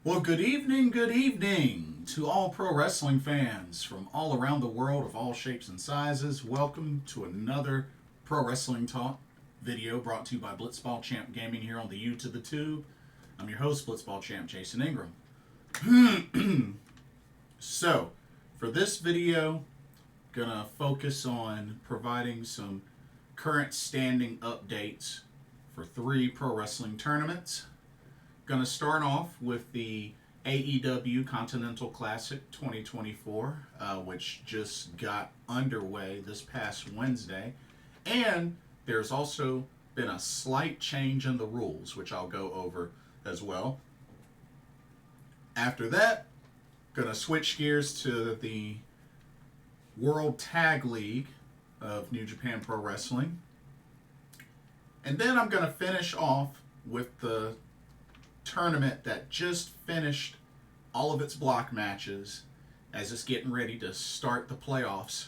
Well, good evening to all pro wrestling fans from all around the world of all shapes and sizes. Welcome to another Pro Wrestling Talk video brought to you by Blitzball Champ Gaming here on the U to the Tube. I'm your host, Blitzball Champ Jason Ingram. So, for this video, gonna focus on providing some current standing updates for 3 pro wrestling tournaments. Going to start off with the AEW Continental Classic 2024, which just got underway this past Wednesday. And there's also been a slight change in the rules, which I'll go over as well. After that, going to switch gears to the World Tag League of New Japan Pro Wrestling. And then I'm going to finish off with the tournament that just finished all of its block matches as it's getting ready to start the playoffs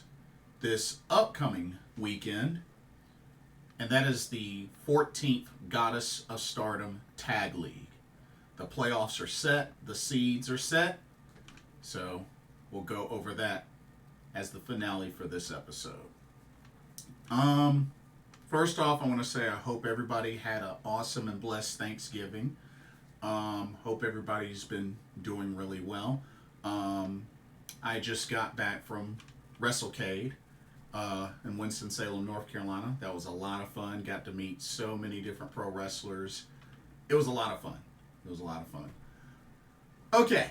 this upcoming weekend. And that is the 14th Goddess of Stardom Tag League. The playoffs are set, the seeds are set, so we'll go over that as the finale for this episode. First off, I want to say I hope everybody had an awesome and blessed Thanksgiving. Hope everybody's been doing really well. I just got back from WrestleCade in Winston-Salem, North Carolina. That was a lot of fun. Got to meet so many different pro wrestlers. It was a lot of fun. Okay,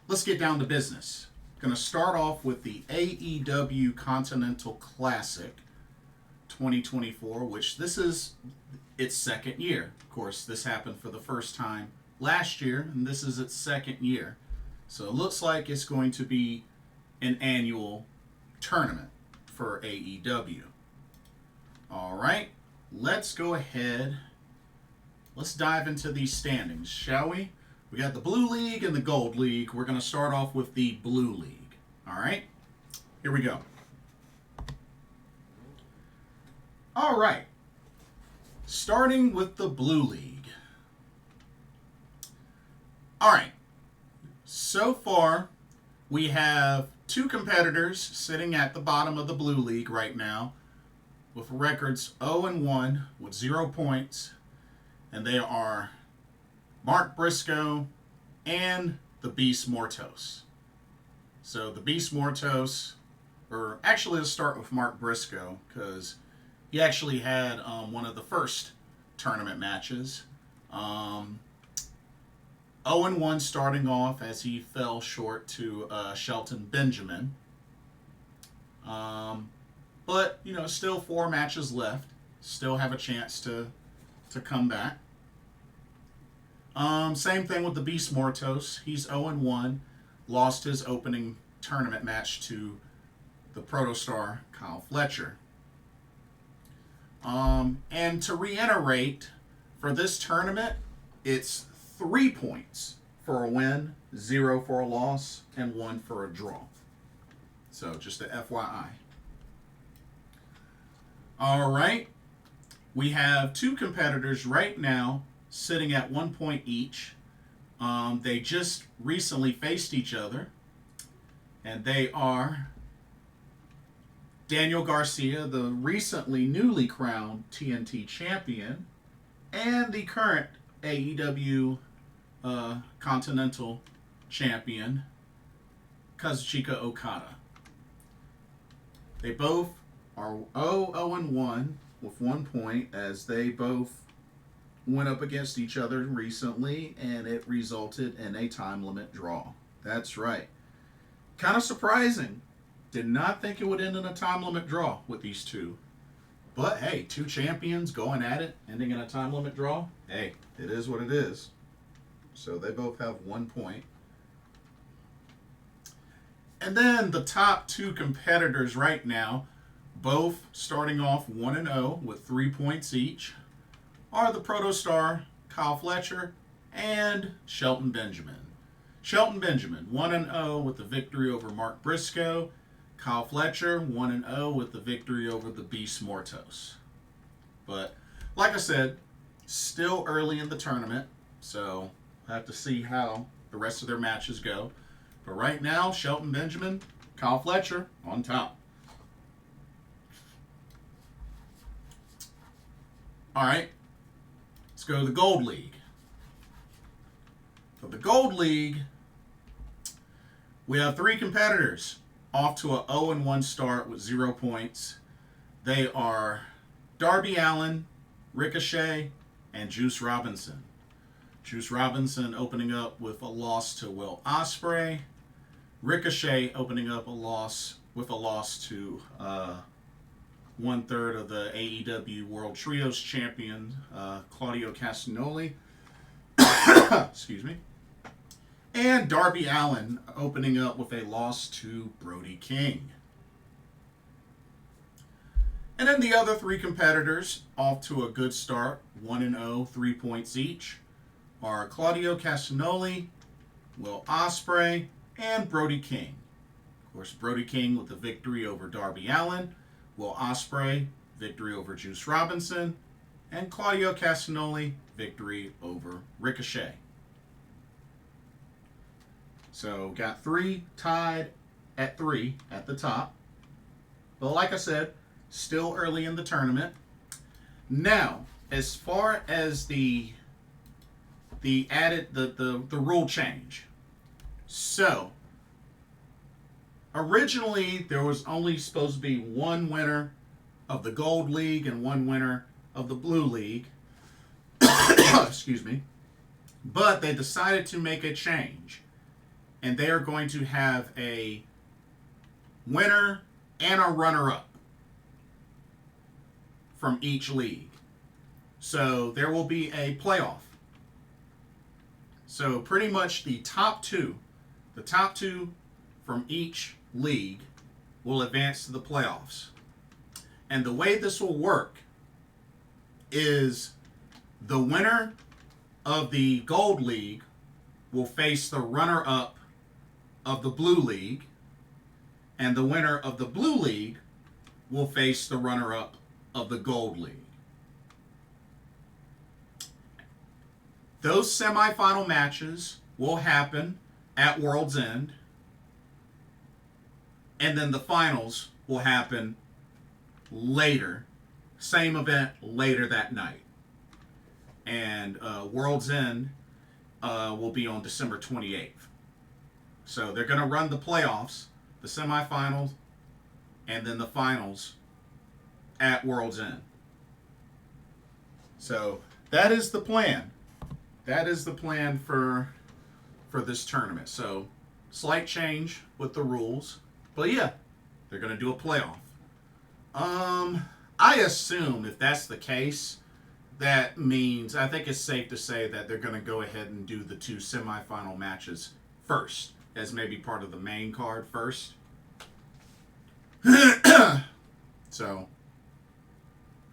let's get down to business. Going to start off with the AEW Continental Classic 2024, which this is its second year. Of course, this happened for the first time last year, and this is its second year. So it looks like it's going to be an annual tournament for AEW. All right, let's go ahead. Let's dive into these standings, shall we? We got the Blue League and the Gold League. We're going to start off with the Blue League. All right, here we go. All right. Starting with the Blue League. All right. So far, we have 2 competitors sitting at the bottom of the Blue League right now with records 0-1 with 0 points. And they are Mark Briscoe and the Beast Mortos. So the Beast Mortos, or actually let's start with Mark Briscoe because he actually had one of the first tournament matches. 0-1 starting off as he fell short to Shelton Benjamin. But, still 4 matches left. Still have a chance to come back. Same thing with the Beast Mortos. He's 0-1. Lost his opening tournament match to the Protostar Kyle Fletcher. And to reiterate, for this tournament, it's 3 points for a win, 0 for a loss, and 1 for a draw. So just a FYI. All right. We have 2 competitors right now sitting at 1 point each. They just recently faced each other, and they are Daniel Garcia, the recently newly crowned TNT champion, and the current AEW Continental champion, Kazuchika Okada. They both are 0-1 with 1 point as they both went up against each other recently, and it resulted in a time limit draw. That's right. Kind of surprising. Did not think it would end in a time limit draw with these 2. But hey, 2 champions going at it, ending in a time limit draw. Hey, it is what it is. So they both have 1 point. And then the top 2 competitors right now, both starting off 1-0 with 3 points each, are the Protostar Kyle Fletcher and Shelton Benjamin. Shelton Benjamin, 1-0 with the victory over Mark Briscoe. Kyle Fletcher, 1-0 with the victory over the Beast Mortos. But, like I said, still early in the tournament, so have to see how the rest of their matches go. But right now, Shelton Benjamin, Kyle Fletcher on top. All right, let's go to the Gold League. For the Gold League, we have 3 competitors off to a 0-1 start with 0 points. They are Darby Allin, Ricochet, and Juice Robinson. Juice Robinson opening up with a loss to Will Ospreay. Ricochet opening up with a loss to 1/3 of the AEW World Trios champion, Claudio Castagnoli. Excuse me. And Darby Allin opening up with a loss to Brody King. And then the other 3 competitors off to a good start, 1-0, 3 points each, are Claudio Castagnoli, Will Ospreay, and Brody King. Of course, Brody King with the victory over Darby Allin, Will Ospreay, victory over Juice Robinson, and Claudio Castagnoli, victory over Ricochet. So, got 3 tied at 3 at the top. But like I said, still early in the tournament. Now, as far as the rule change. So, originally there was only supposed to be 1 winner of the Gold League and 1 winner of the Blue League. Excuse me. But they decided to make a change. And they are going to have a winner and a runner-up from each league. So there will be a playoff. So pretty much the top two from each league will advance to the playoffs. And the way this will work is the winner of the Gold League will face the runner-up of the Blue League, and the winner of the Blue League will face the runner-up of the Gold League. Those semifinal matches will happen at World's End, and then the finals will happen later, same event later that night. And World's End will be on December 28th. So they're going to run the playoffs, the semifinals, and then the finals at World's End. So that is the plan. That is the plan for this tournament. So slight change with the rules. But yeah, they're going to do a playoff. I assume if that's the case, that means, I think it's safe to say that they're going to go ahead and do the 2 semifinal matches first, as maybe part of the main card first. So,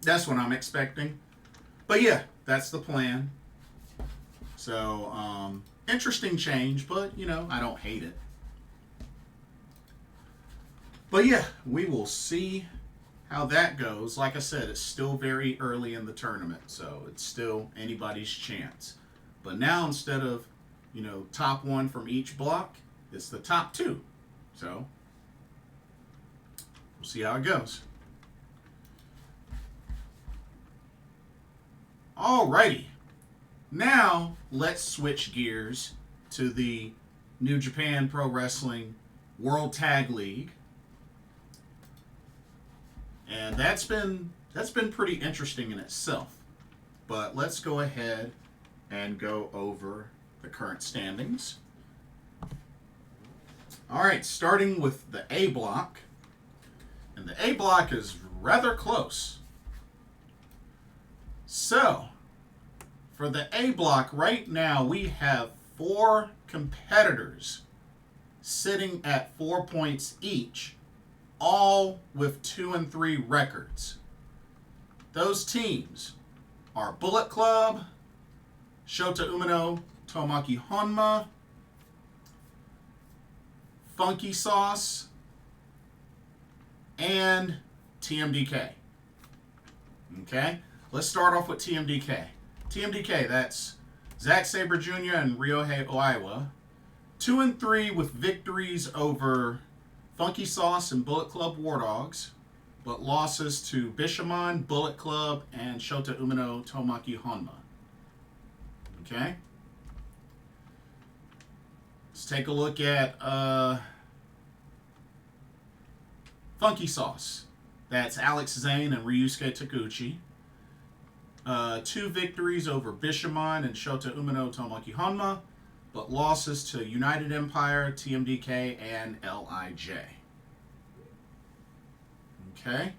that's what I'm expecting. But yeah, that's the plan. So, interesting change, but, I don't hate it. But yeah, we will see how that goes. Like I said, it's still very early in the tournament, so it's still anybody's chance. But now, instead of, top 1 from each block, it's the top 2. So, we'll see how it goes. Alrighty. Now, let's switch gears to the New Japan Pro Wrestling World Tag League. And that's been pretty interesting in itself. But let's go ahead and go over the current standings. All right, starting with the A block. And the A block is rather close. So, for the A block right now, we have 4 competitors sitting at 4 points each, all with 2 and 3 records. Those teams are Bullet Club, Shota Umino Tomoaki Honma, Funky Sauce, and TMDK. Okay, let's start off with TMDK. TMDK, that's Zack Sabre Jr. and Ryohei Oiwa. 2-3 with victories over Funky Sauce and Bullet Club War Dogs, but losses to Bishamon, Bullet Club, and Shota Umino Tomoaki Honma. Okay? Let's take a look at Funky Sauce. That's Alex Zane and Ryusuke Taguchi. 2 victories over Bishamon and Shota Umino Tomoaki Honma, but losses to United Empire, TMDK, and LIJ. Okay.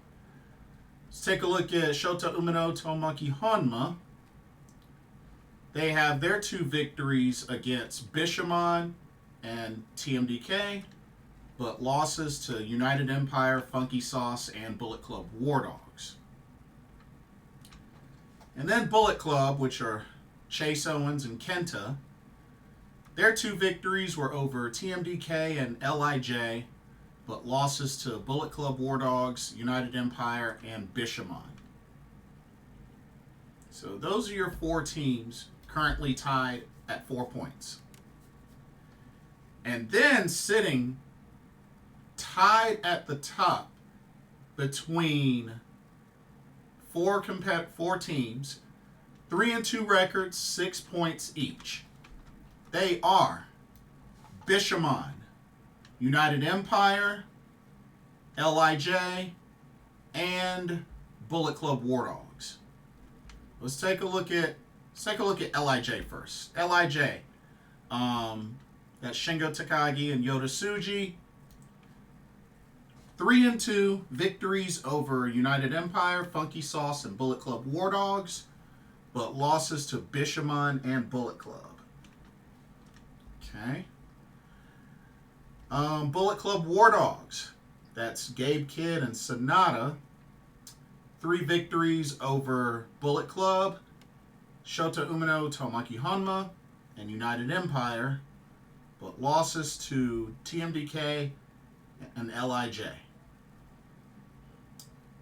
Let's take a look at Shota Umino Tomoaki Honma. They have their 2 victories against Bishamon and TMDK, but losses to United Empire, Funky Sauce, and Bullet Club War Dogs. And then Bullet Club, which are Chase Owens and Kenta. Their 2 victories were over TMDK and LIJ, but losses to Bullet Club War Dogs, United Empire, and Bishamon. So those are your 4 teams currently tied at 4 points. And then sitting tied at the top between 4 teams, 3-2 records, 6 points each. They are Bishamon, United Empire, LIJ, and Bullet Club War Dogs. Let's take a look at LIJ first. LIJ, that's Shingo Takagi and Yota Tsuji. 3-2 victories over United Empire, Funky Sauce, and Bullet Club War Dogs, but losses to Bishamon and Bullet Club. Okay. Bullet Club War Dogs. That's Gabe Kidd and Sonata. 3 victories over Bullet Club, Shota Umino Tomoaki Honma, and United Empire, but losses to TMDK and LIJ.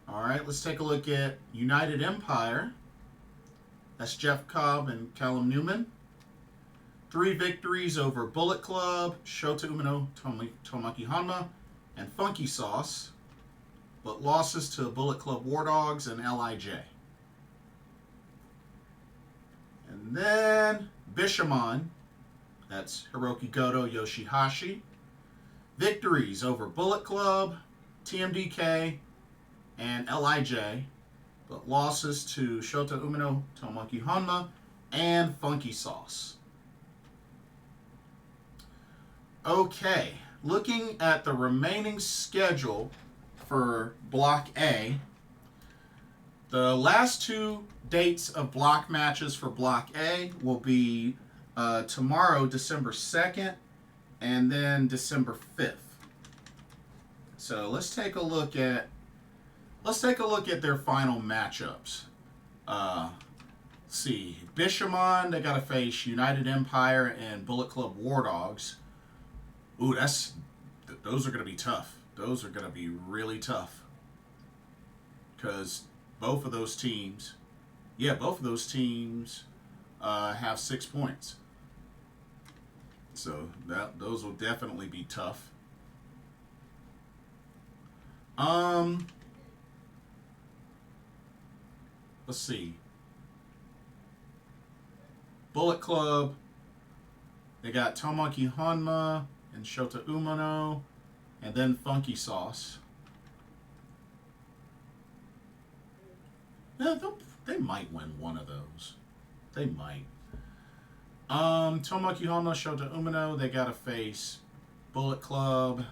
Alright, let's take a look at United Empire. That's Jeff Cobb and Callum Newman. 3 victories over Bullet Club, Shota Umino Tomoaki Honma, and Funky Sauce, but losses to Bullet Club War Dogs and LIJ. And then Bishamon, that's Hiroki Goto, Yoshihashi. Victories over Bullet Club, TMDK, and LIJ, but losses to Shota Umino Tomoaki Honma and Funky Sauce. Okay, looking at the remaining schedule for Block A, the last 2 dates of block matches for Block A will be tomorrow, December 2nd, and then December 5th. So let's take a look at their final matchups. Let's see, Bishamon, they got to face United Empire and Bullet Club War Dogs. Ooh, those are going to be tough. Those are going to be really tough. Because both of those teams have 6 points. So those will definitely be tough. Let's see. Bullet Club, they got Tomoaki Honma and Shota Umino, and then Funky Sauce. Yeah, they might win one of those. They might. Tomoaki Honma, Shota Umino, they gotta face Bullet Club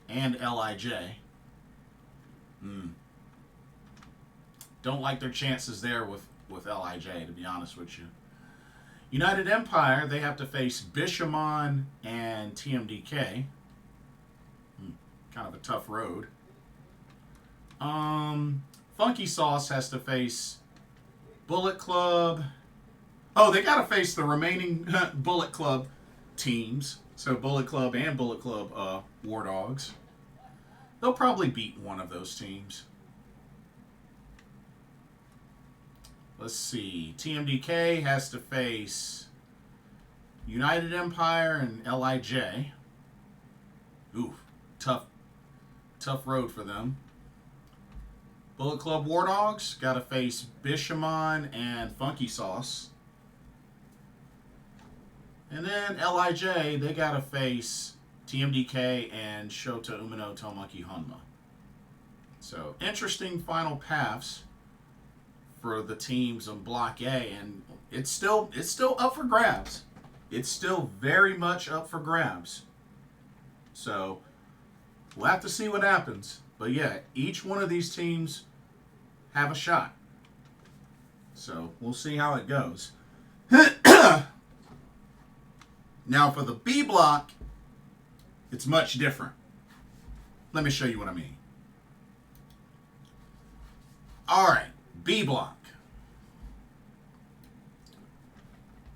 and LIJ. Don't like their chances there with LIJ, to be honest with you. United Empire, they have to face Bishamon and TMDK. Kind of a tough road. Funky Sauce has to face Bullet Club. Oh, they got to face the remaining Bullet Club teams. So Bullet Club and Bullet Club War Dogs. They'll probably beat one of those teams. let's see. TMDK has to face United Empire and LIJ. Ooh, tough road for them. Bullet Club War Dogs got to face Bishamon and Funky Sauce. And then LIJ, they got to face TMDK and Shota Umino Tomoki Honma. So, interesting final paths for the teams on Block A, and it's still up for grabs. It's still very much up for grabs. So, we'll have to see what happens. But yeah, each one of these teams have a shot. So, we'll see how it goes. Now, for the B block, it's much different. Let me show you what I mean. All right, B block.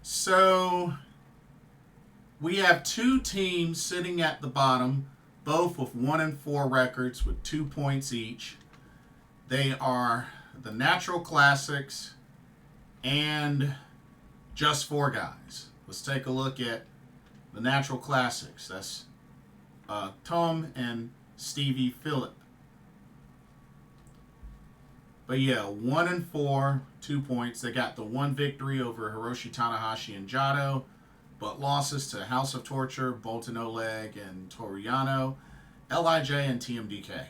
So, we have two teams sitting at the bottom, both with 1-4 records with 2 points each. They are the Natural Classics and Just Four Guys. Let's take a look at the Natural Classics. That's Tom and Stevie Phillip. But yeah, 1-4, 2 points. They got the one victory over Hiroshi Tanahashi and Jado, but losses to House of Torture, Bolton Oleg, and Toru Yano, LIJ, and TMDK.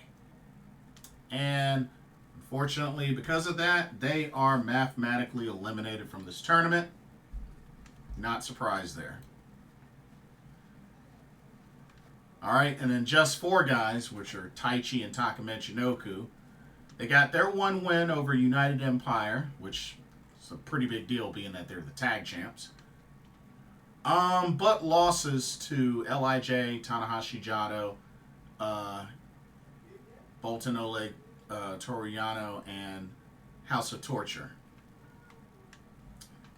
And unfortunately, because of that, they are mathematically eliminated from this tournament. Not surprised there. All right, and then Just Four Guys, which are Taichi and Taka Michinoku, they got their one win over United Empire, which is a pretty big deal being that they're the tag champs. But losses to LIJ, Tanahashi Jado, Bolton Oleg, Toru Yano, and House of Torture.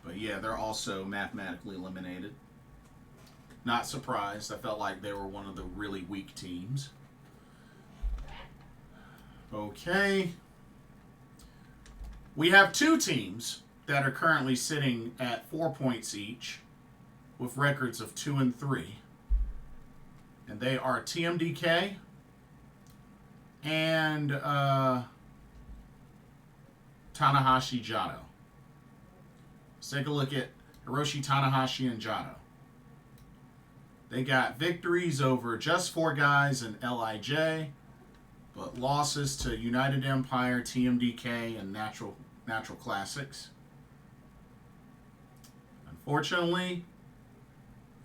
But yeah, they're also mathematically eliminated. Not surprised. I felt like they were one of the really weak teams. Okay. We have two teams that are currently sitting at 4 points each with records of 2-3. And they are TMDK and Tanahashi Jado. Let's take a look at Hiroshi Tanahashi and Jado. They got victories over Just Four Guys and LIJ, but losses to United Empire, TMDK, and Natural Classics. Unfortunately,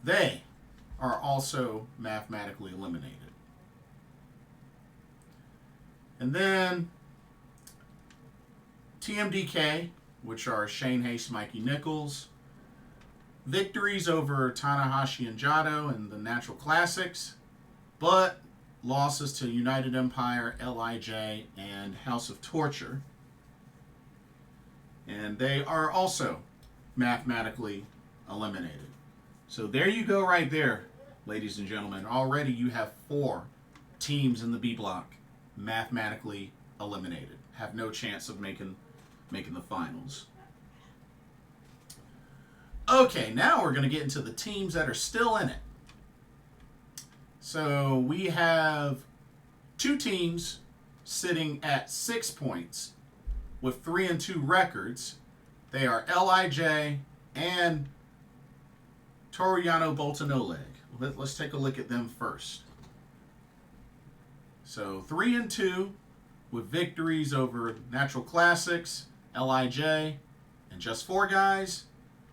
they are also mathematically eliminated. And then TMDK, which are Shane Haste, Mikey Nichols, victories over Tanahashi and Jado in the Natural Classics, but losses to United Empire, LIJ, and House of Torture. And they are also mathematically eliminated. So there you go right there, ladies and gentlemen. Already you have 4 teams in the B block mathematically eliminated. Have no chance of making the finals. Okay, now we're going to get into the teams that are still in it. So we have 2 teams sitting at 6 points with 3-2 records. They are LIJ and Toru Yano Bolton Oleg. Let's take a look at them first. So 3-2 with victories over Natural Classics, LIJ, and Just Four Guys,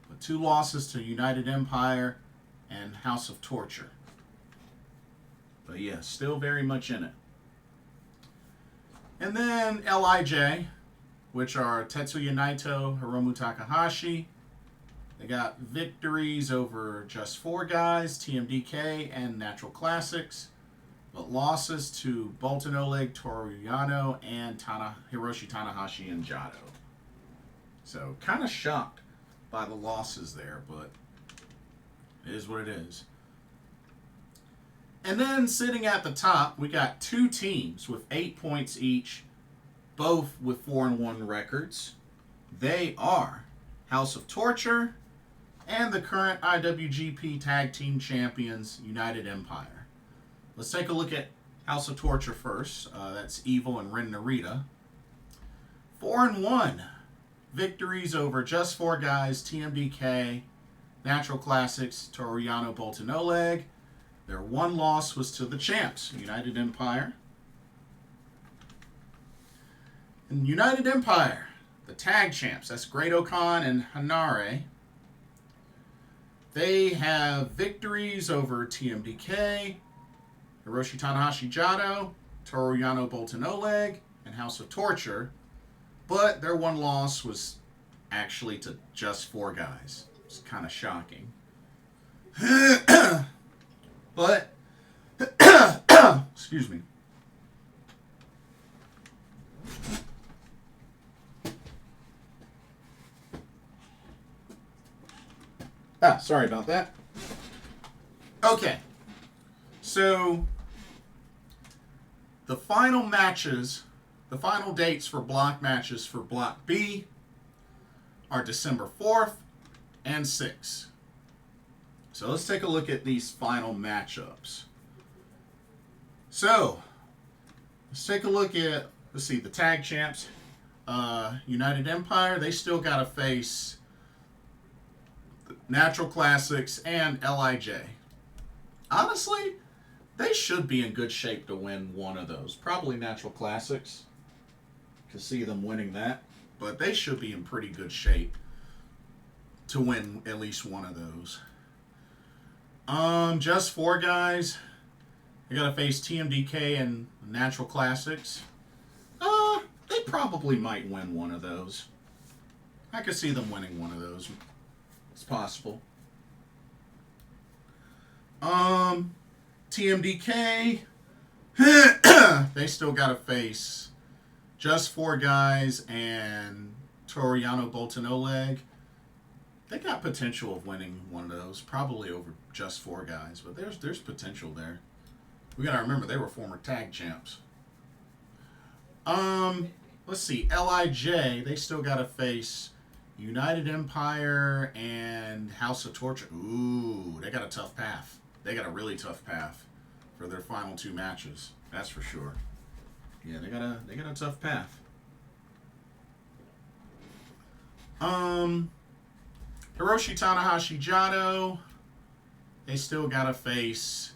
but 2 losses to United Empire and House of Torture. But yeah, still very much in it. And then LIJ, which are Tetsuya Naito, Hiromu Takahashi. They got victories over Just Four Guys, TMDK, and Natural Classics, but losses to Bolton Oleg, Toru Yano, and Hiroshi Tanahashi and Jado. So kind of shocked by the losses there, but it is what it is. And then sitting at the top, we got 2 teams with 8 points each, both with 4-1 records. They are House of Torture and the current IWGP Tag Team Champions, United Empire. Let's take a look at House of Torture first. That's Evil and Ren Narita. 4-1 victories over Just Four Guys, TMDK, Natural Classics, Toru Yano, Boltin Oleg. Their one loss was to the champs, United Empire. And United Empire, the tag champs, that's Great Okan and Hanare. They have victories over TMDK, Hiroshi Tanahashi Jado, Toru Yano, Boltin Oleg, and House of Torture. But their one loss was actually to Just Four Guys. It's kind of shocking. But, excuse me. Sorry about that. Okay. So, the final matches, the final dates for block matches for Block B are December 4th and 6th. So let's take a look at these final matchups. So, let's take a look at, let's see, the tag champs, United Empire. They still got to face Natural Classics and LIJ. Honestly, they should be in good shape to win one of those. Probably Natural Classics. Can see them winning that. But they should be in pretty good shape to win at least one of those. Just Four Guys. They gotta face TMDK and Natural Classics. They probably might win one of those. I could see them winning one of those. It's possible. TMDK. They still gotta face Just Four Guys and Toru Yano, Boltin Oleg. They got potential of winning one of those, probably over Just Four Guys, but there's potential there. We gotta remember they were former tag champs. Let's see, LIJ, they still gotta face United Empire and House of Torture. Ooh, they got a tough path. They got a really tough path for their final two matches. That's for sure. Yeah, they got a tough path. Hiroshi Tanahashi Jado, they still gotta face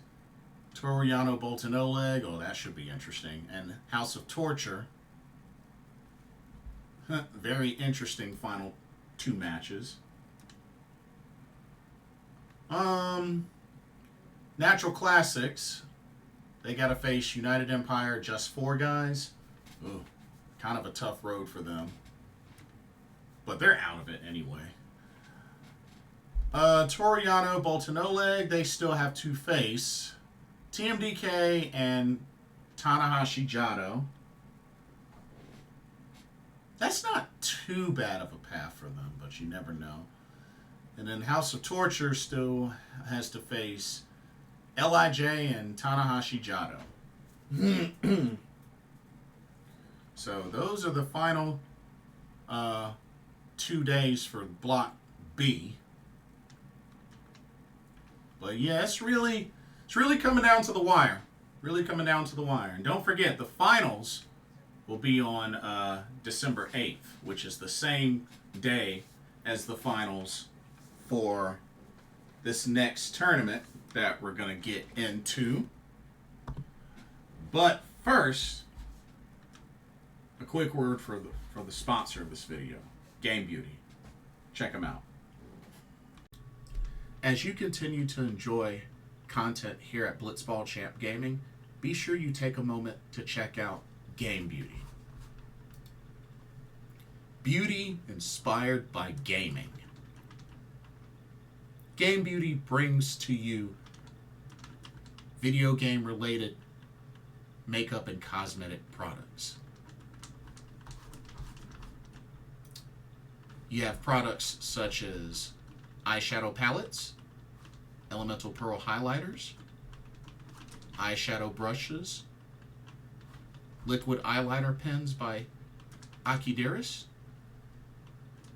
Toru Yano, Boltin Oleg. Oh, that should be interesting. And House of Torture. Very interesting final two matches. Natural Classics, they gotta face United Empire, Just Four Guys. Ooh, kind of a tough road for them. But they're out of it anyway. Toru Yano, Boltin Oleg, they still have to face TMDK and Tanahashi Jado. That's not too bad of a path for them, but you never know. And then House of Torture still has to face LIJ and Tanahashi Jado. So those are the final 2 days for Block B. But yeah, it's really coming down to the wire. Really coming down to the wire. And don't forget, the finals will be on December 8th, which is the same day as the finals for this next tournament that we're going to get into. But first, a quick word for the sponsor of this video, Game Beauty. Check them out. As you continue to enjoy content here at Blitzball Champ Gaming, be sure you take a moment to check out Game Beauty. Beauty inspired by gaming. Game Beauty brings to you video game related makeup and cosmetic products. You have products such as eyeshadow palettes, elemental pearl highlighters, eyeshadow brushes, liquid eyeliner pens by Akideris,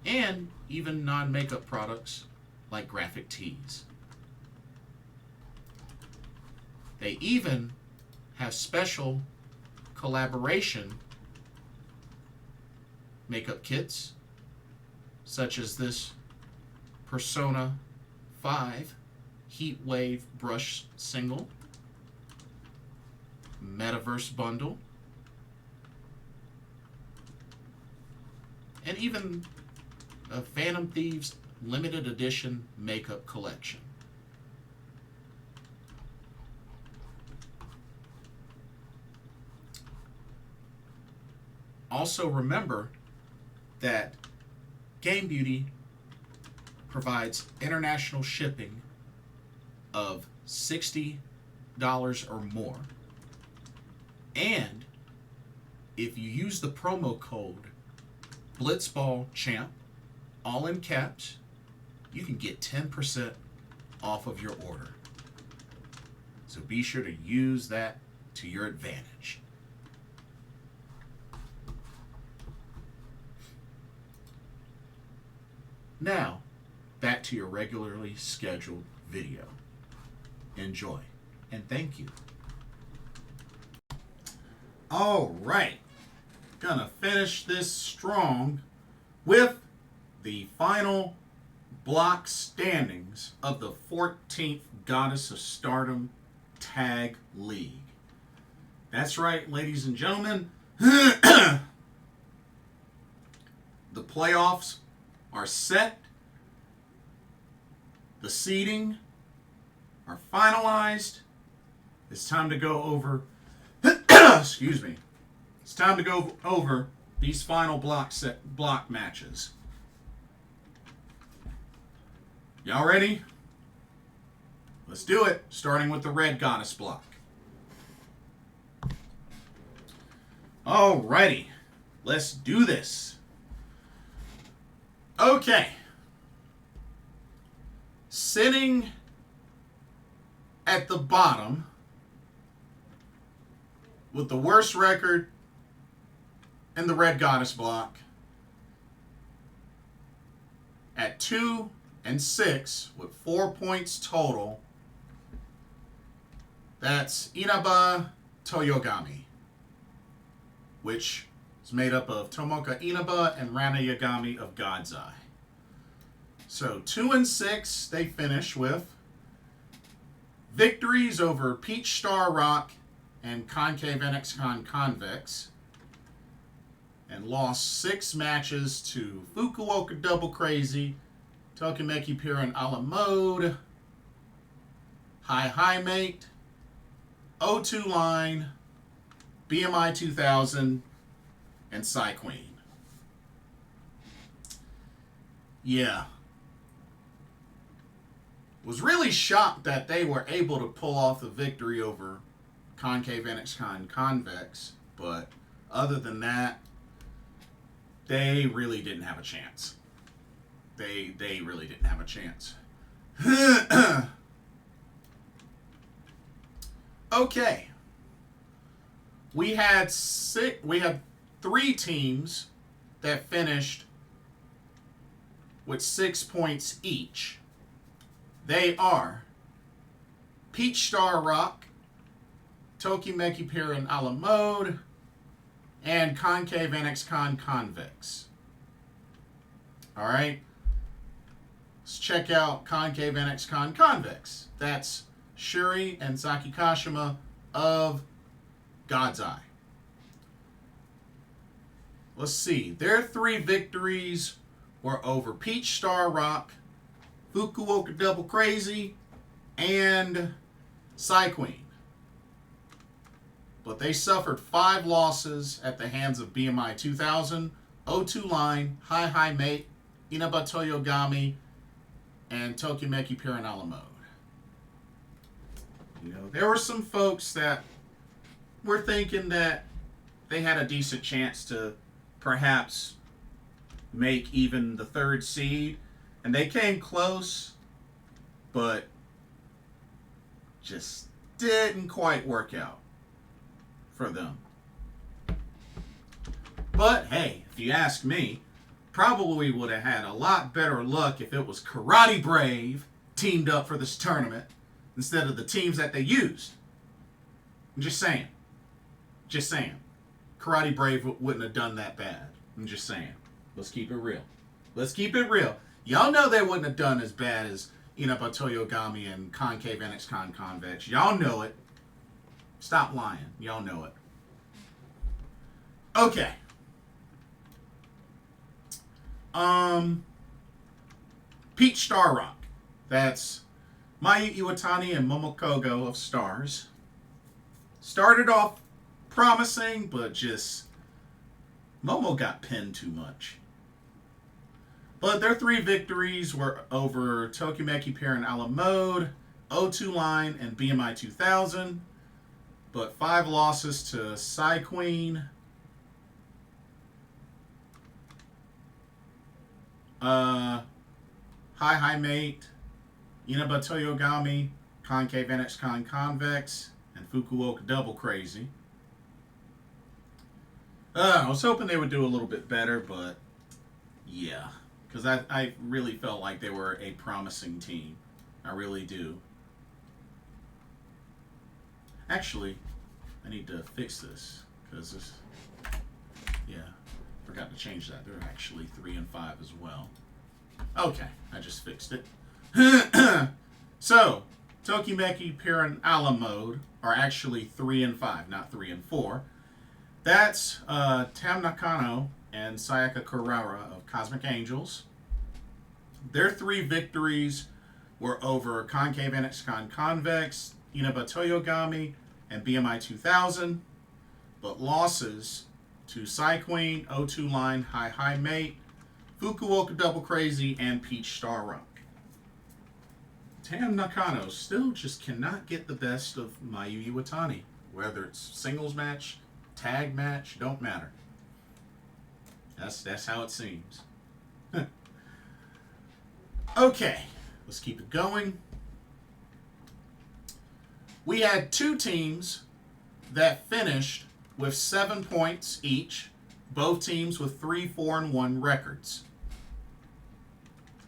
and even non-makeup products like graphic tees. They even have special collaboration makeup kits, such as this Persona 5 Heat Wave Brush Single, Metaverse Bundle, and even a Phantom Thieves limited edition makeup collection. Also remember that Game Beauty provides international shipping of $60 or more. And if you use the promo code BlitzballChamp, all in caps, you can get 10% off of your order. So be sure to use that to your advantage. Now, back to your regularly scheduled video. Enjoy, and thank you. All right, gonna finish this strong with the final block standings of the 14th Goddess of Stardom Tag League. That's right, ladies and gentlemen. The playoffs are set. The seeding are finalized. It's time to go over excuse me. It's time to go over these final block matches. Y'all ready? Let's do it, starting with the Red Goddess block. Alrighty, let's do this. Okay. Sitting at the bottom with the worst record in the Red Goddess block at 2-6 with 4 points total. That's Inaba Toyogami, which is made up of Tomoka Inaba and Rana Yagami of God's Eye. So 2-6 they finish with victories over Peach Star Rock and Concave NXCon Convex, and lost 6 matches to Fukuoka Double Crazy, Tokimeki Pure and a la Mode, Hi Mate, O2 Line, BMI 2000, and Psy Queen. Yeah. Was really shocked that they were able to pull off the victory over Concave NXCon Convex, but other than that, they really didn't have a chance. They really didn't have a chance. Okay. We had 3 teams that finished with 6 points each. They are Peach Star Rock, Tokimeki Pure and a la Mode, and Concave NXCon Convex. Alright? Let's check out Concave NXCon Convex. That's Shuri and Saki Kashima of God's Eye. Let's see. Their 3 victories were over Peach Star Rock, Fukuoka Double Crazy, and Psy Queen. But they suffered 5 losses at the hands of BMI 2000, O2 Line, Hi Mate, Inaba Toyogami, and Tokimeki Pure and a la Mode. You know, there were some folks that were thinking that they had a decent chance to perhaps make even the 3rd seed, and they came close, but just didn't quite work out for them. But hey, if you ask me, probably would have had a lot better luck if it was Karate Brave teamed up for this tournament instead of the teams that they used. I'm just saying. Just saying. Karate Brave wouldn't have done that bad. I'm just saying. Let's keep it real. Let's keep it real. Y'all know they wouldn't have done as bad as Inaba Toyogami and Concave NX Convex. Y'all know it. Stop lying. Y'all know it. Okay. Peach Star Rock. That's Mayu Iwatani and Momokogo of Stars. Started off promising, but just Momo got pinned too much. But their 3 victories were over Tokimeki Parent a la Mode, O2 Line, and BMI 2000. But 5 losses to Psy Queen, Hi Mate, Inaba Toyogami, Concave NX Convex, and Fukuoka Double Crazy. I was hoping they would do a little bit better, but yeah. Because I really felt like they were a promising team. I really do. Actually, I need to fix this. Because this... Yeah. Forgot to change that. They're actually 3 and 5 as well. Okay. I just fixed it. So, Tokimeki Parent a la Mode are actually 3 and 5, not 3 and 4. That's Tam Nakano and Sayaka Kurara of Cosmic Angels. Their 3 victories were over Concave NX Convex, Inaba Toyogami, and BMI 2000, but losses to Psy Queen, O2 Line, Hi Mate, Fukuoka Double Crazy, and Peach Star Rock. Tam Nakano still just cannot get the best of Mayu Iwatani, whether it's singles match, tag match, don't matter. That's how it seems. Okay, let's keep it going. We had 2 teams that finished with 7 points each, both teams with 3-4-1 records.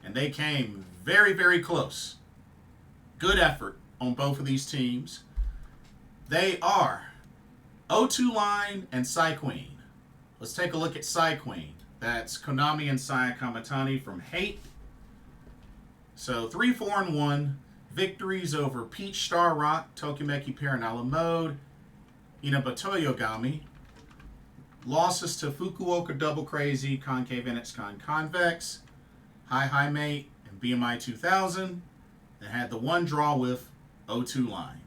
And they came very, very close. Good effort on both of these teams. They are O2 Line and Psy Queen. Let's take a look at Psy Queen. That's Konami and Saya Kamatani from Hate. So 3-4-1 victories over Peach Star Rock, Tokimeki Parent a la Mode, Inaba Toyogami. Losses to Fukuoka Double Crazy, Concave NX Convex, Hi Mate, and BMI 2000. And had the 1 draw with O2 Line.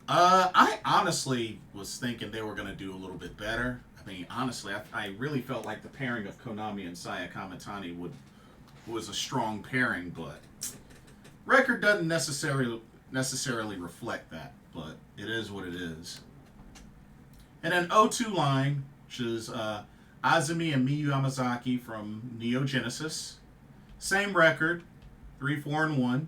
I honestly was thinking they were going to do a little bit better. I mean, honestly, I really felt like the pairing of Konami and Saya Kamatani was a strong pairing, but record doesn't necessarily reflect that, but it is what it is. And then O2 Line, which is Azumi and Miyu Yamazaki from Neo Genesis. Same record, 3-4-1.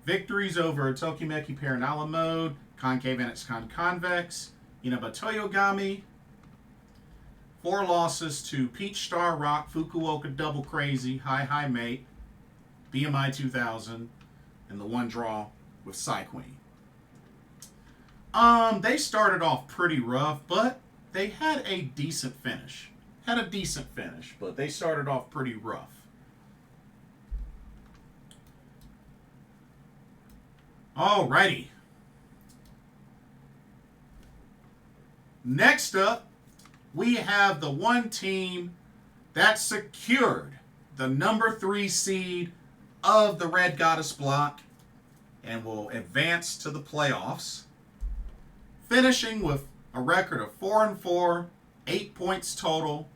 Victories over Tokimeki Parent a la Mode, Concave NX Convex, Inaba Toyogami. 4 losses to Peach Star Rock, Fukuoka Double Crazy, Hi Mate, BMI 2000, and the 1 draw with Psy Queen. They started off pretty rough, but they had a decent finish. But they started off pretty rough. Alrighty. Next up, we have the one team that secured the number 3 seed of the Red Goddess block and will advance to the playoffs, finishing with a record of 4-4, 8 points total,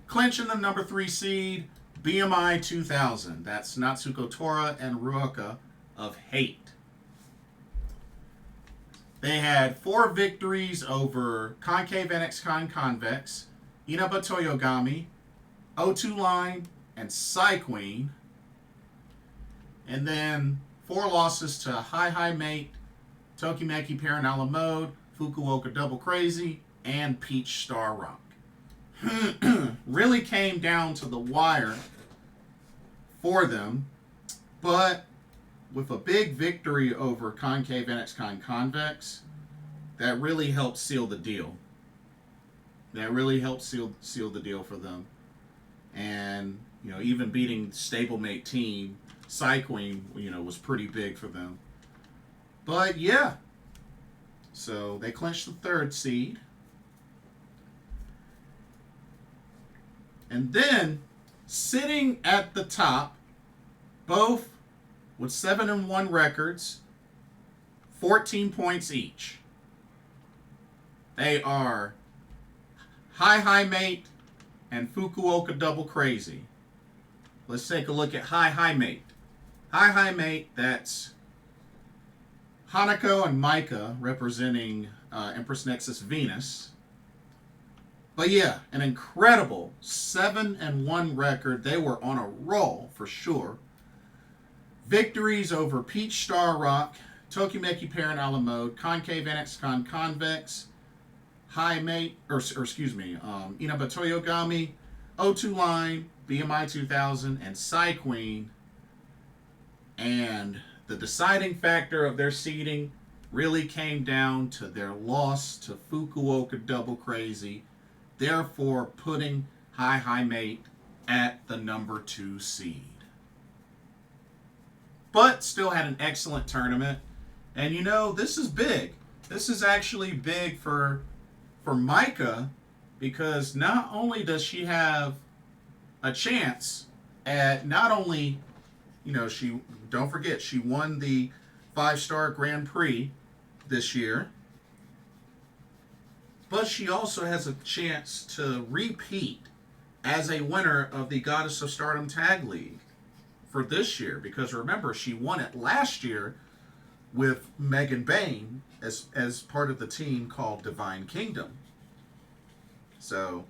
clinching the number 3 seed, BMI 2000. That's Natsuko Tora and Ruoka of Hate. They had 4 victories over Concave NX Convex, Inaba Toyogami, O2 Line, and Psy Queen. And then 4 losses to Hi Mate, Tokimeki Parent a la Mode, Fukuoka Double Crazy, and Peach Star Rock. really came down to the wire for them, but with a big victory over Concave NX Convex, that really helped seal the deal. That really helped seal the deal for them. And, even beating stablemate team, Psyqueen, was pretty big for them. But, yeah. So, they clinched the 3rd seed. And then, sitting at the top, both with 7-1 records, 14 points each. They are Hi Mate and Fukuoka Double Crazy. Let's take a look at Hi Mate. Hi Mate, that's Hanako and Micah representing Empress Nexus Venus. But yeah, an incredible 7-1 record. They were on a roll for sure. Victories over Peach Star Rock, Tokimeki Parent a la Mode, Concave NX Convex, Inaba Toyogami, O2 Line, BMI 2000, and Psyqueen. And the deciding factor of their seeding really came down to their loss to Fukuoka Double Crazy, therefore putting Hi Mate at the number 2 seed. But still had an excellent tournament. And this is big. This is actually big for Micah, because not only does she have a chance at not only, don't forget, she won the 5-star Grand Prix this year, but she also has a chance to repeat as a winner of the Goddess of Stardom Tag League for this year, because remember, she won it last year with Megan Bain as part of the team called Divine Kingdom. So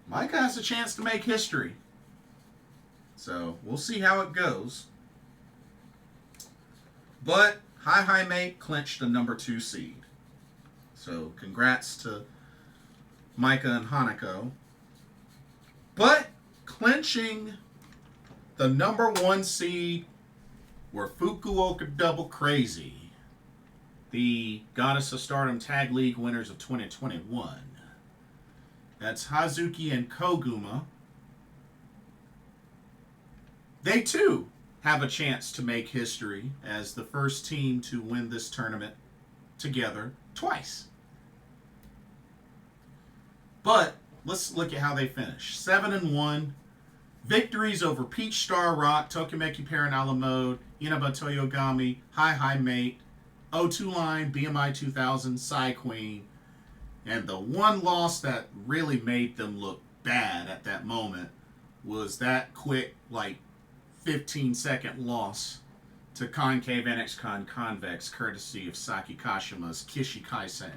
Micah has a chance to make history. So we'll see how it goes. But Hi Mate clinched the number 2 seed. So congrats to Micah and Hanako. But clinching the number 1 seed were Fukuoka Double Crazy, the Goddess of Stardom Tag League winners of 2021. That's Hazuki and Koguma. They too have a chance to make history as the first team to win this tournament together twice. But let's look at how they finished. 7-1. Victories over Peach Star Rock, Tokimeki Parent a la Mode, Inaba Toyogami, Hi Mate, O2 Line, BMI 2000, Psyqueen. And the one loss that really made them look bad at that moment was that quick, 15-second loss to Concave NX Convex, courtesy of Saki Kashima's Kishi Kaisei.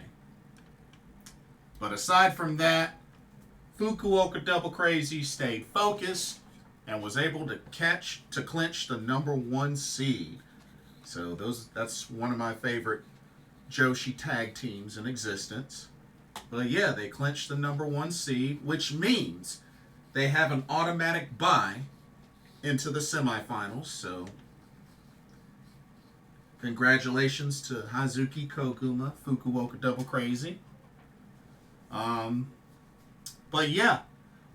But aside from that, Fukuoka Double Crazy stayed focused and was able to clinch the number 1 seed. So that's one of my favorite Joshi tag teams in existence. But yeah, they clinched the number 1 seed, which means they have an automatic bye into the semifinals. So congratulations to Hazuki, Koguma, Fukuoka Double Crazy. But yeah,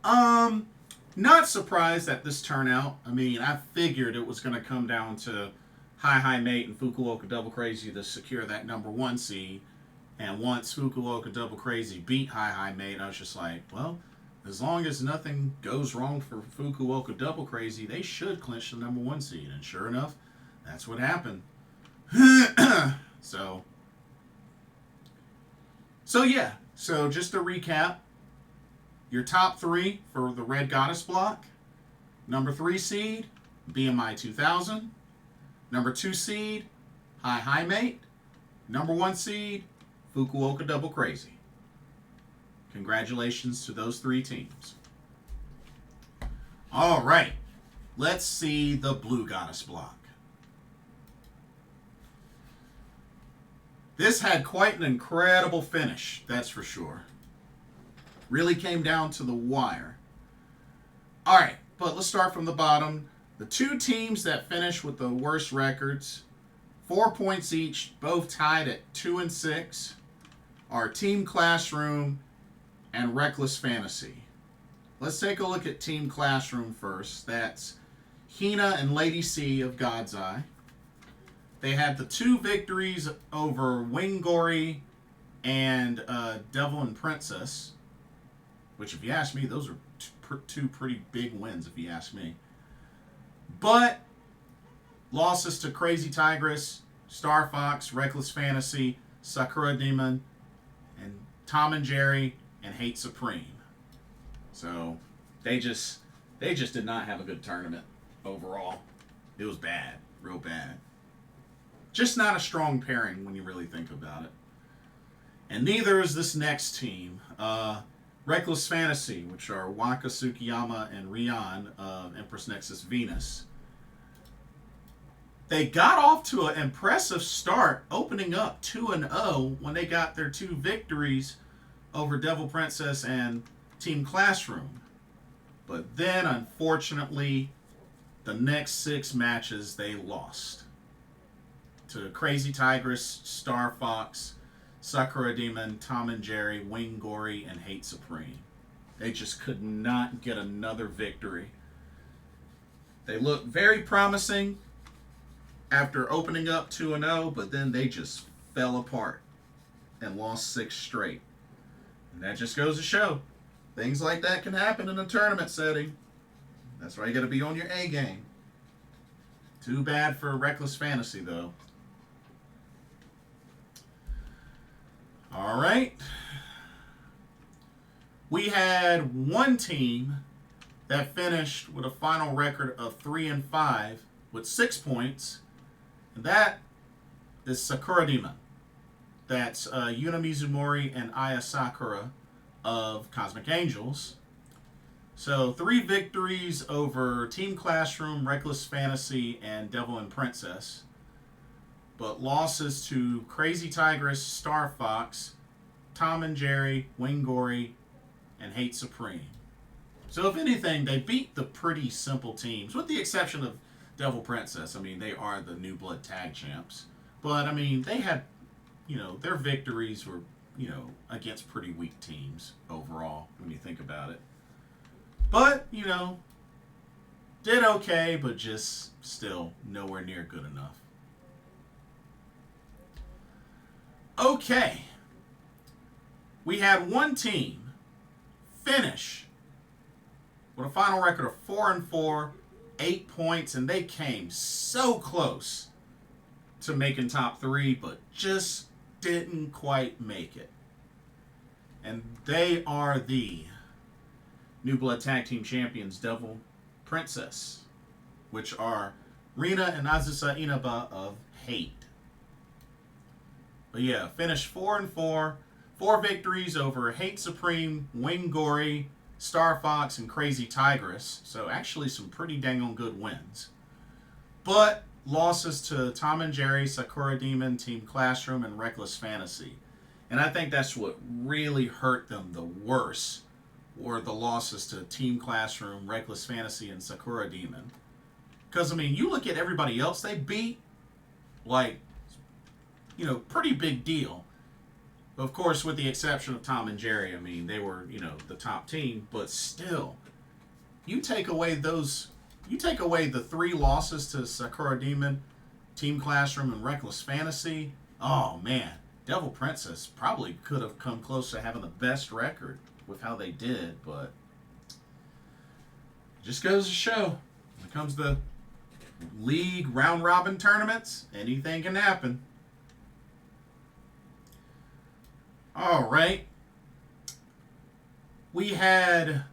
not surprised at this turnout. I mean, I figured it was going to come down to Hi Mate and Fukuoka Double Crazy to secure that number 1 seed. And once Fukuoka Double Crazy beat Hi Mate, I was just like, well, as long as nothing goes wrong for Fukuoka Double Crazy, they should clinch the number 1 seed. And sure enough, that's what happened. So yeah. So just to recap, your top 3 for the Red Goddess block. Number 3 seed, BMI 2000. Number 2 seed, Hi Mate. Number 1 seed, Fukuoka Double Crazy. Congratulations to those 3 teams. All right, let's see the Blue Goddess block. This had quite an incredible finish, that's for sure. Really came down to the wire. All right, but let's start from the bottom. The two teams that finished with the worst records, 4 points each, both tied at 2-6, are Team Classroom and Reckless Fantasy. Let's take a look at Team Classroom first. That's Hina and Lady C of God's Eye. They had the 2 victories over Wingori and Devil and Princess, which, if you ask me, those are two pretty big wins, if you ask me. But losses to Crazy Tigress, Star Fox, Reckless Fantasy, Sakura Demon, and Tom and Jerry, and Hate Supreme. So they just did not have a good tournament overall. It was bad, real bad. Just not a strong pairing when you really think about it. And neither is this next team. Reckless Fantasy, which are Waka Tsukiyama and Rian of Empress Nexus Venus. They got off to an impressive start, opening up 2-0 when they got their 2 victories over Devil Princess and Team Classroom. But then, unfortunately, the next 6 matches they lost to Crazy Tigress, Star Fox, Sakura Demon, Tom and Jerry, Wingori, and Hate Supreme. They just could not get another victory. They looked very promising after opening up 2-0, but then they just fell apart and lost 6 straight. And that just goes to show things like that can happen in a tournament setting. That's why you got to be on your A game. Too bad for Reckless Fantasy, though. All right. We had one team that finished with a final record of 3-5 with 6 points, and that is Sakura Demon. That's Yuna Mizumori and Aya Sakura of Cosmic Angels. So 3 victories over Team Classroom, Reckless Fantasy, and Devil and Princess. But losses to Crazy Tigress, Star Fox, Tom and Jerry, Wingori, and Hate Supreme. So if anything, they beat the pretty simple teams, with the exception of Devil Princess. I mean, they are the New Blood Tag Champs. But, I mean, they had, their victories were, against pretty weak teams overall, when you think about it. But, did okay, but just still nowhere near good enough. Okay. We had one team finish with a final record of 4-4, 8 points, and they came so close to making top 3, but just didn't quite make it. And they are the New Blood Tag Team Champions, Devil Princess, which are Rina and Azusa Inaba of Hate. But yeah, finished 4-4, 4 victories over Hate Supreme, Wingori, Star Fox, and Crazy Tigress. So actually some pretty dang on good wins. But losses to Tom and Jerry, Sakura Demon, Team Classroom, and Reckless Fantasy. And I think that's what really hurt them the worst, were the losses to Team Classroom, Reckless Fantasy, and Sakura Demon. Because, I mean, you look at everybody else they beat, pretty big deal. Of course, with the exception of Tom and Jerry, I mean, they were, the top team, but still, you take away the 3 losses to Sakura Demon, Team Classroom, and Reckless Fantasy. Oh man, Devil Princess probably could have come close to having the best record with how they did, but it just goes to show when it comes to league round robin tournaments, anything can happen. All right. We had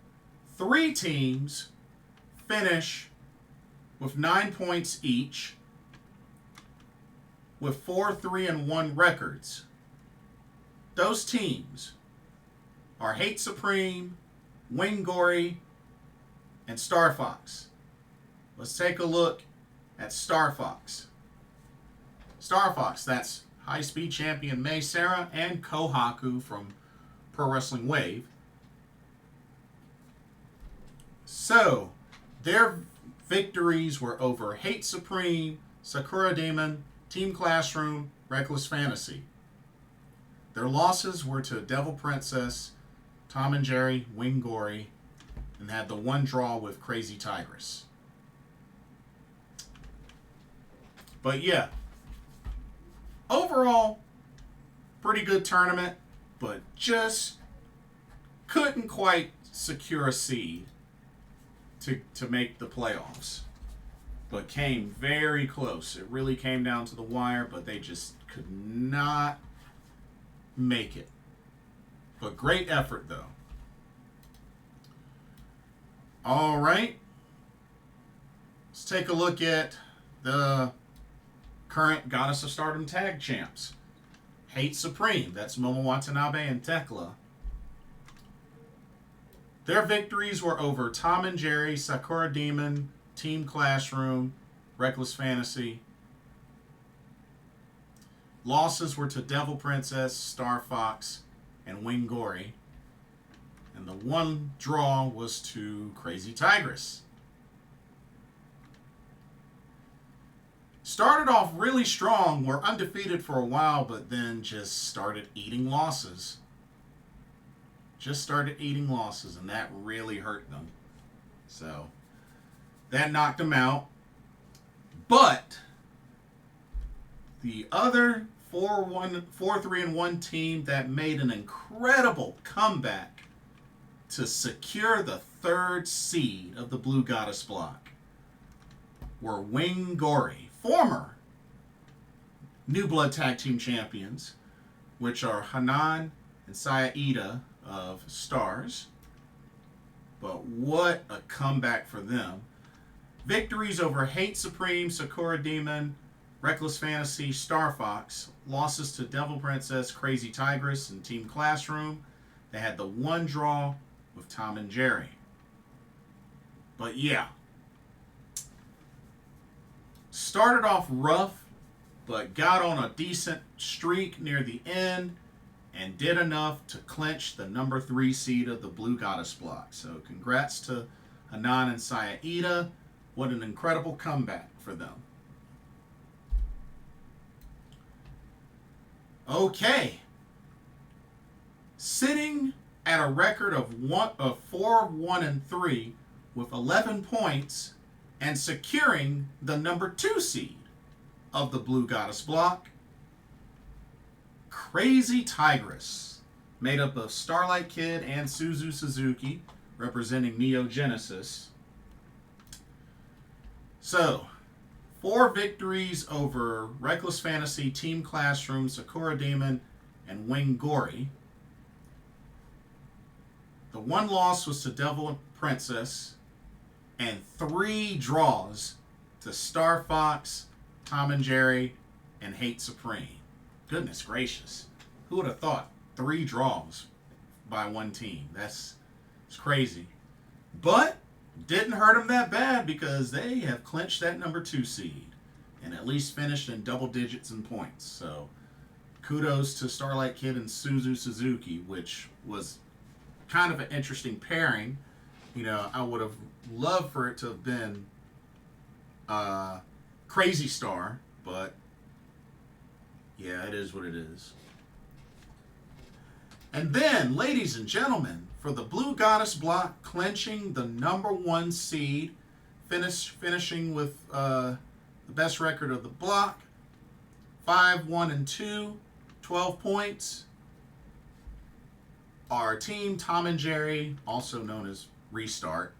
3 teams finish with 9 points each, with 4-3-1 records. Those teams are Hate Supreme, Wingori, and Star Fox. Let's take a look at Star Fox. Star Fox, that's High Speed Champion Mei Sarah and Kohaku from Pro Wrestling Wave. So, their victories were over Hate Supreme, Sakura Demon, Team Classroom, Reckless Fantasy. Their losses were to Devil Princess, Tom and Jerry, Wing Gory, and had the one draw with Crazy Tigress. But yeah, overall, pretty good tournament, but just couldn't quite secure a seed to make the playoffs. But came very close. It really came down to the wire, but they just could not make it. But great effort, though. All right. Let's take a look at the current Goddess of Stardom tag champs. Hate Supreme, that's Momo Watanabe and Tekla. Their victories were over Tom and Jerry, Sakura Demon, Team Classroom, Reckless Fantasy. Losses were to Devil Princess, Star Fox, and Wing Gory. And the one draw was to Crazy Tigress. Started off really strong, were undefeated for a while, but then just started eating losses. And that really hurt them. So, that knocked them out. But the other 4-3-1 team that made an incredible comeback to secure the third seed of the Blue Goddess block were Wing Gory, former New Blood Tag Team Champions, which are Hanan and Sayaida of Stars. But what a comeback for them. Victories over Hate Supreme, Sakura Demon, Reckless Fantasy, Star Fox. Losses to Devil Princess, Crazy Tigress, and Team Classroom. They had the one draw with Tom and Jerry. But yeah. Started off rough, but got on a decent streak near the end and did enough to clinch the number 3 seed of the Blue Goddess block. So congrats to Hanan and Sayaida. What an incredible comeback for them. Okay. Sitting at a record of 4-1-3 with 11 points and securing the number 2 seed of the Blue Goddess block, Crazy Tigress, made up of Starlight Kid and Suzu Suzuki, representing Neo Genesis. So, 4 victories over Reckless Fantasy, Team Classroom, Sakura Demon, and Wing Gory. The one loss was to Devil Princess, and 3 draws to Star Fox, Tom and Jerry, and Hate Supreme. Goodness gracious. Who would have thought 3 draws by one team? It's crazy. But didn't hurt them that bad because they have clinched that number 2 seed and at least finished in double digits in points. So kudos to Starlight Kid and Suzu Suzuki, which was kind of an interesting pairing. You know, I would have loved for it to have been Crazy Star, but yeah, it is what it is. And then, ladies and gentlemen, for the Blue Goddess block, clinching the number 1 seed, finishing with the best record of the block, 5-1-2, 12 points, our team, Tom and Jerry, also known as Restart,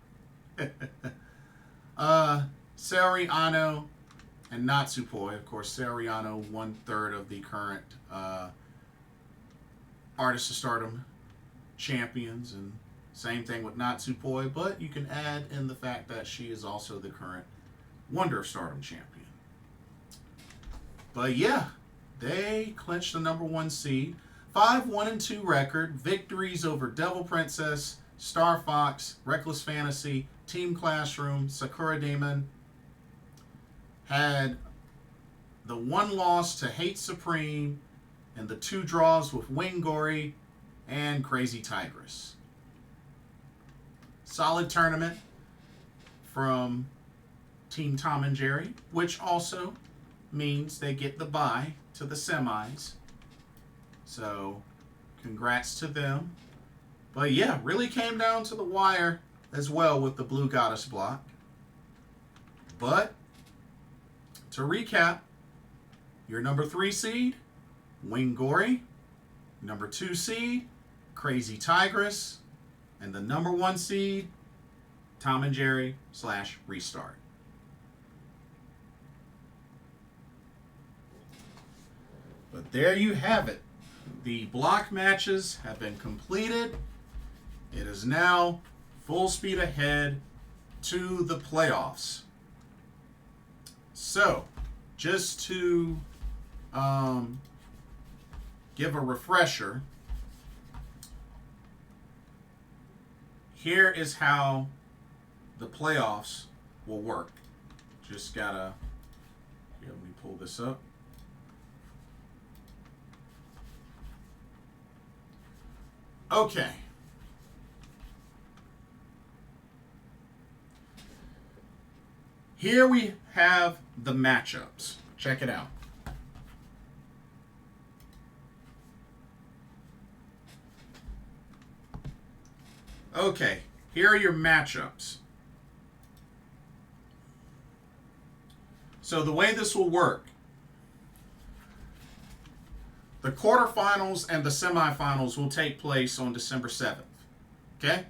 Saori Ano, and Natsupoi. Of course, Saori Ano, 1/3 of the current Artist of Stardom champions, and same thing with Natsupoi, but you can add in the fact that she is also the current Wonder of Stardom champion. But yeah, they clinched the number 1 seed. 5-1-2 record, victories over Devil Princess, Star Fox, Reckless Fantasy, Team Classroom, Sakura Demon. Had the 1 loss to Hate Supreme and the 2 draws with Wing Gory and Crazy Tigress. Solid tournament. from Team Tom and Jerry, which also means they get the bye to the semis. So, congrats to them. But yeah, really came down to the wire as well with the Blue Goddess block. But, to recap, your number 3 seed, Wing Gory. Number 2 seed, Crazy Tigress. And the number 1 seed, Tom and Jerry / Restart. But there you have it. The block matches have been completed. It is now full speed ahead to the playoffs. So, just to give a refresher, here is how the playoffs will work. Just gotta, here, let me pull this up. Okay. Here we have the matchups. Check it out. Okay, here are your matchups. So the way this will work, the quarterfinals and the semifinals will take place on December 7th. Okay?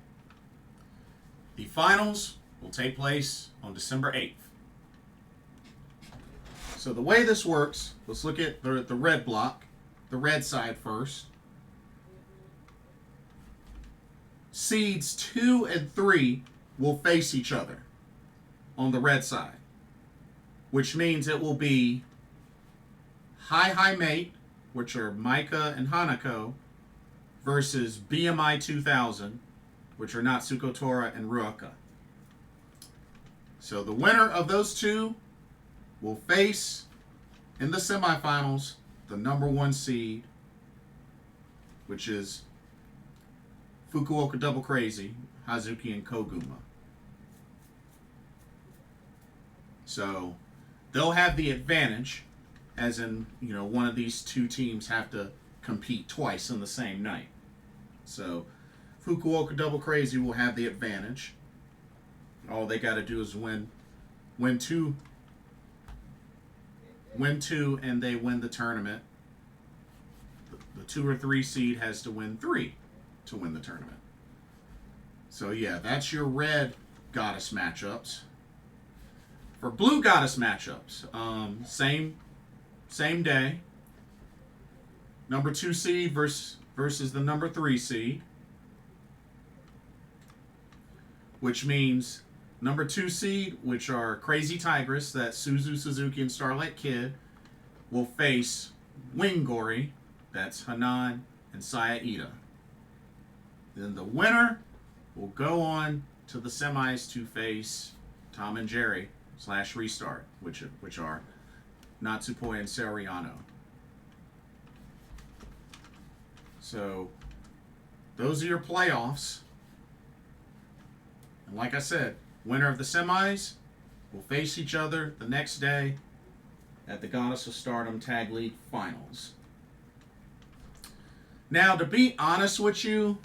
The finals will take place on December 8th. So the way this works, let's look at the red block, the red side first. Seeds 2 and 3 will face each other on the red side, which means it will be Hi Mate, which are Micah and Hanako, versus BMI 2000, which are Natsuko Tora and Ruaka. So the winner of those two will face, in the semifinals, the number 1 seed, which is Fukuoka Double Crazy, Hazuki and Koguma. So they'll have the advantage, as in, one of these two teams have to compete twice in the same night. So Fukuoka Double Crazy will have the advantage. All they got to do is win two, and they win the tournament. The 2 or 3 seed has to win 3 to win the tournament. So yeah, that's your red goddess matchups. For blue goddess matchups, same day. Number 2 seed versus the number 3 seed, which means number 2 seed, which are Crazy Tigress, that's Suzu Suzuki and Starlight Kid, will face Wing Gory, that's Hanan and Saya Ida. Then the winner will go on to the semis to face Tom and Jerry / Restart, which are Natsupoi and Seriano. So those are your playoffs. And like I said, winner of the semis will face each other the next day at the Goddess of Stardom Tag League Finals. Now, to be honest with you,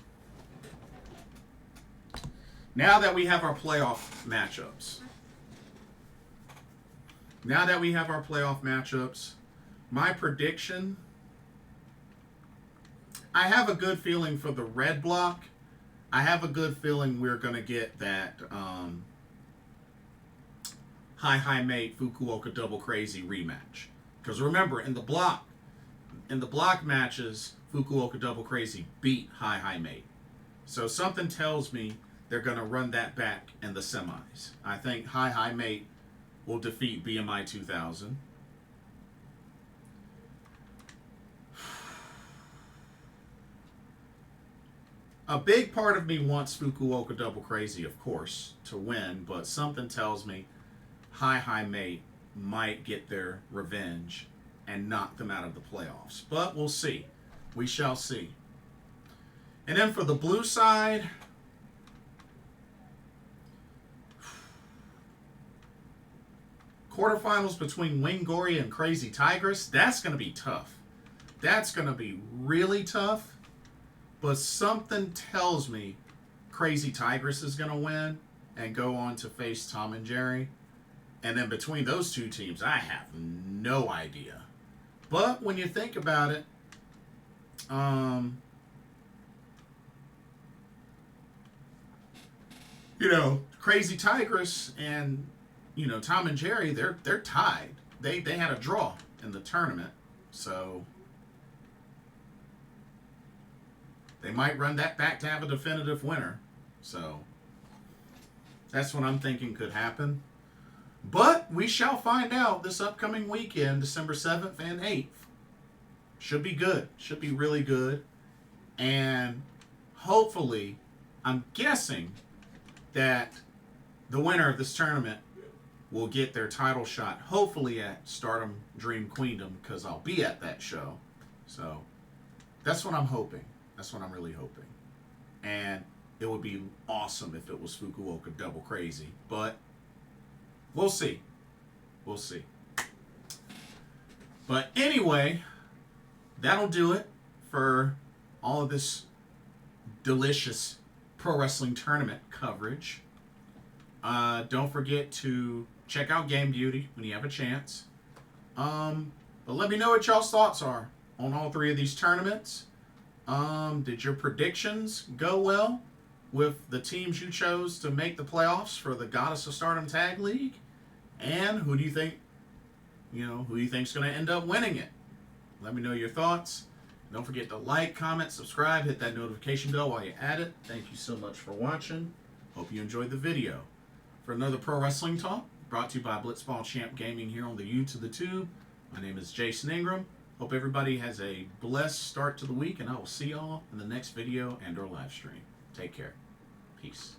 now that we have our playoff matchups, my prediction, I have a good feeling for the red block. I have a good feeling we're going to get that Hi Mate Fukuoka Double Crazy rematch. Because remember, in the block matches, Fukuoka Double Crazy beat Hi Mate. So something tells me they're going to run that back in the semis. I think Hi Mate will defeat BMI 2000. A big part of me wants Fukuoka Double Crazy, of course, to win, but something tells me Hi Mate might get their revenge and knock them out of the playoffs. But we'll see. We shall see. And then for the blue side, quarterfinals between Wing Gory and Crazy Tigress, that's going to be tough. That's going to be really tough. But something tells me Crazy Tigress is going to win and go on to face Tom and Jerry. And then between those two teams, I have no idea. But when you think about it, Crazy Tigress and Tom and Jerry, they're tied. They had a draw in the tournament, so they might run that back to have a definitive winner. So that's what I'm thinking could happen. But we shall find out this upcoming weekend, December 7th and 8th. Should be good. Should be really good. And hopefully, I'm guessing that the winner of this tournament will get their title shot, hopefully at Stardom Dream Queendom, because I'll be at that show. So that's what I'm hoping. That's what I'm really hoping. And it would be awesome if it was Fukuoka Double Crazy. But we'll see. We'll see. But anyway, that'll do it for all of this delicious pro wrestling tournament coverage. Don't forget to check out Game Beauty when you have a chance. But let me know what y'all's thoughts are on all three of these tournaments. Did your predictions go well with the teams you chose to make the playoffs for the Goddess of Stardom Tag League? And who do you think, who do you think's going to end up winning it? Let me know your thoughts. Don't forget to like, comment, subscribe, hit that notification bell while you're at it. Thank you so much for watching. Hope you enjoyed the video. For another Pro Wrestling Talk, brought to you by Blitzball Champ Gaming here on the YouTube the Tube. My name is Jason Ingram. Hope everybody has a blessed start to the week, and I will see y'all in the next video and or live stream. Take care. Peace.